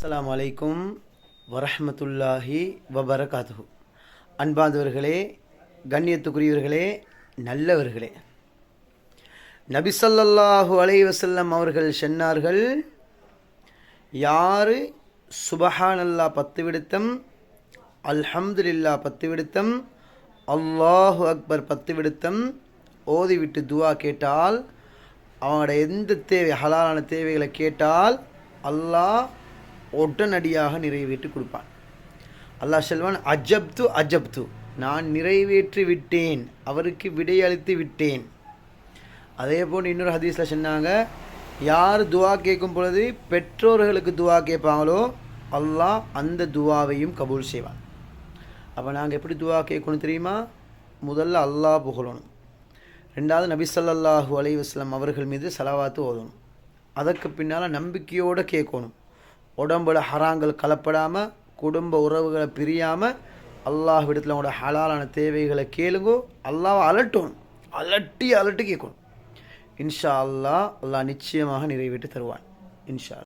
அஸ்ஸலாமு அலைக்கும் வரஹ்மத்துல்லாஹி வபரகாத்துஹு. அன்பார்ந்தவர்களே, கண்ணியத்துக்குரியவர்களே, நல்லவர்களே, நபி ஸல்லல்லாஹு அலைஹி வஸல்லம் அவர்கள் சொன்னார்கள், யார் சுபஹானல்லாஹ் 10 விடுத்தம், அல்ஹம்துலில்லாஹ் 10 விடுத்தம், அல்லாஹு அக்பர் 10 விடுத்தம் ஓதிவிட்டு துவா கேட்டால், அவங்களோட எந்த தேவை ஹலாலான தேவைகளை கேட்டால் அல்லாஹ் உடனடியாக நிறைவேற்றி கொடுப்பான். அல்லாஹ் சொல்வான், அஜப்து, நான் நிறைவேற்றி விட்டேன், அவருக்கு விடையளித்து விட்டேன். அதே போல் இன்னொரு ஹதீஸில் சொன்னாங்க, யார் துவா கேட்கும் பொழுது பெற்றோர்களுக்கு துவா கேட்பாங்களோ அல்லாஹ் அந்த துவாவையும் கபூல் செய்வான். அப்போ நாங்கள் எப்படி துவா கேட்கணும் தெரியுமா? முதல்ல அல்லாஹ் புகழணும், ரெண்டாவது நபி ஸல்லல்லாஹு அலைஹி வஸல்லம் அவர்கள் மீது ஸலவாத்து ஓதணும், அதற்கு பின்னால் நம்பிக்கையோடு கேட்கணும், உடம்புல ஹராங்கள் கலப்படாமல், குடும்ப உறவுகளை பிரியாமல் அல்லாஹ்விடத்தில் அவங்களோட ஹலாலான தேவைகளை கேளுங்கோ. அல்லாஹ் அலட்டி கேட்கணும். இன்ஷா அல்லாஹ் நிச்சயமாக நிறைவேற்றி தருவான். இன்ஷா.